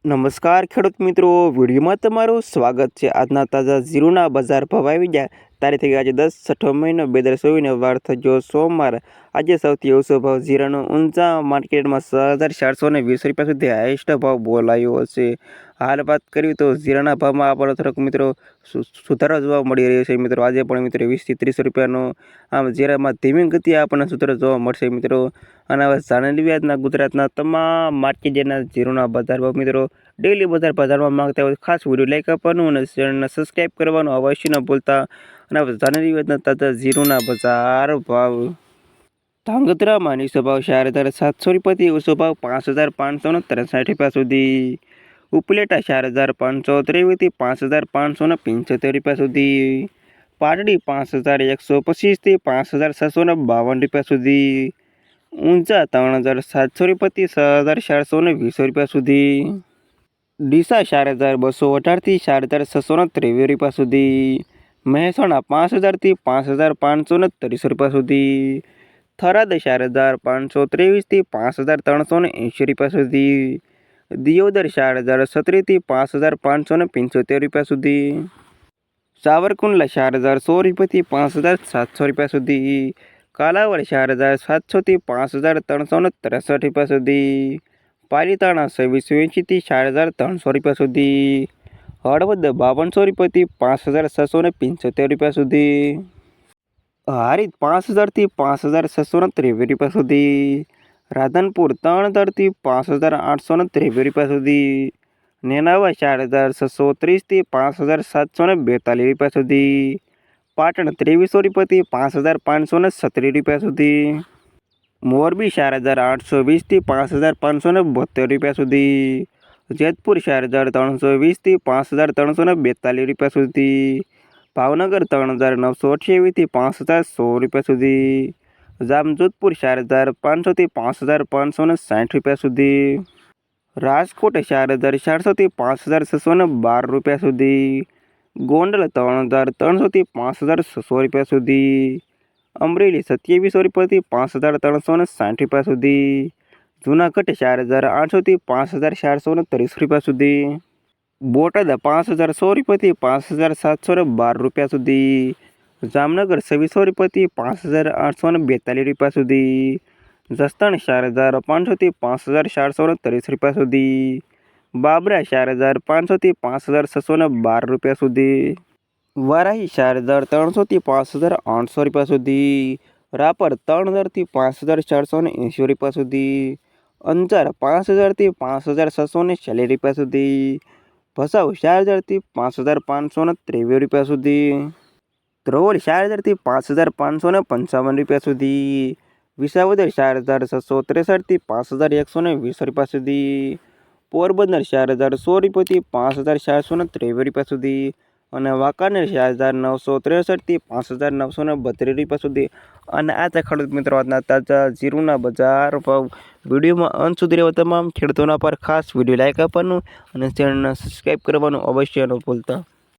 નમસ્કાર ખેડૂત મિત્રો, વિડીયોમાં તમારું સ્વાગત છે। આજના તાજા જીરુના બજાર ભાવ આવી ગયા। તારીખ થઈ આજે 10 છઠ્ઠો મહિનો 2024 વાર થયો સોમવાર। આજે સૌથી ઓછો ભાવ જીરાનો ઊંચા માર્કેટમાં 6420 રૂપિયા સુધી હાઈએસ્ટ ભાવ બોલાયો હશે। હાલ વાત કરીએ તો જીરાના ભાવમાં આપણને થોડોક મિત્રો સુધારો જોવા મળી રહ્યો છે। મિત્રો આજે પણ મિત્રો 20 થી 30 રૂપિયાનો આમ જીરામાં ધીમી ગતિએ આપણને સુધારો જોવા મળશે મિત્રો। અને હવે જાણી આજના ગુજરાતના તમામ માર્કેટના જીરુના બજાર ભાવ મિત્રો। ડેલી બજાર જાણવા માંગતા હોય ખાસ વિડીયો લાઈક આપવાનું અને ચેનલને સબસ્ક્રાઈબ કરવાનું અવશ્ય ન ભૂલતા। અને હવે જાણી તાજા જીરુના બજાર ભાવ। ધાંગધ્રામાં નીચો ભાવ 4700 રૂપિયાથી ઊંચો ભાવ 5563 રૂપિયા સુધી। ઉપલેટા 4523થી 5575 રૂપિયા સુધી। પાટડી 5125 થી 5652 રૂપિયા સુધી। ઊંઝા 3700 રૂપિયાથી 6420 રૂપિયા સુધી। ડીસા 4218 થી 4623 રૂપિયા સુધી। મહેસાણા 5000 થી 5530 રૂપિયા સુધી। થરાદ 4523 થી 5380 રૂપિયા સુધી। દિયોદર 4017 થી 5575 રૂપિયા સુધી। સાવરકુંડલા 4000 રૂપિયાથી 5700 રૂપિયા સુધી। કાલાવડ 4700 થી 5363 રૂપિયા સુધી। પાલીતાણા 2680 થી 4300 રૂપિયા સુધી। હળવદ 5200 રૂપિયાથી 5675 રૂપિયા સુધી। હારીજ 5000 થી 5623 રૂપિયા સુધી। રાધનપુર 3000 થી 5823 રૂપિયા સુધી। નેનાવા 4630 થી 5742 રૂપિયા સુધી। પાટણ 2300 રૂપિયાથી 5570 રૂપિયા સુધી। મોરબી 4820 થી 5572 રૂપિયા સુધી। જેતપુર 4320 થી 5342 રૂપિયા સુધી। ભાવનગર 3928 થી 5100 રૂપિયા સુધી। જામજોધપુર 4500 થી 5560 રૂપિયા સુધી। રાજકોટ 4400 થી 5612 રૂપિયા સુધી। ગોંડલ 3300 થી 5600 રૂપિયા સુધી। અમરેલી 2700 રૂપિયાથી 5360 રૂપિયા સુધી। જૂનાગઢ 4800 થી 5430 રૂપિયા સુધી। બોટાદ 5100 રૂપિયાથી 5712 રૂપિયા સુધી। જામનગર 2600 રૂપિયાથી 5842 રૂપિયા સુધી। જસદણ 4500 થી 5430 રૂપિયા સુધી। બાબરા 4500 થી 5612 રૂપિયા સુધી। વારાહી 4300 થી 5800 રૂપિયા સુધી। રાપર 3000 થી 5480 રૂપિયા સુધી। અંજાર 5000 થી 5640 રૂપિયા સુધી। ભચાઉ 4000 થી 5523 રૂપિયા સુધી। ધ્રોલ 4000 થી 5555 રૂપિયા સુધી। વિસાવદર 4663 થી 5120 રૂપિયા સુધી। પોરબંદર 4100 રૂપિયાથી 5423 રૂપિયા સુધી। અને વાંકાનેર 4963 થી 5932 રૂપિયા સુધી। અને આ તે ખેડૂત મિત્રો આજના તાજા જીરુના બજાર ભાવ। વિડીયોમાં અંત સુધી રહેવા તમામ ખેડૂતોના પર ખાસ વિડીયો લાઈક આપવાનું અને ચેનલને સબસ્ક્રાઈબ કરવાનું અવશ્ય ન ભૂલતા।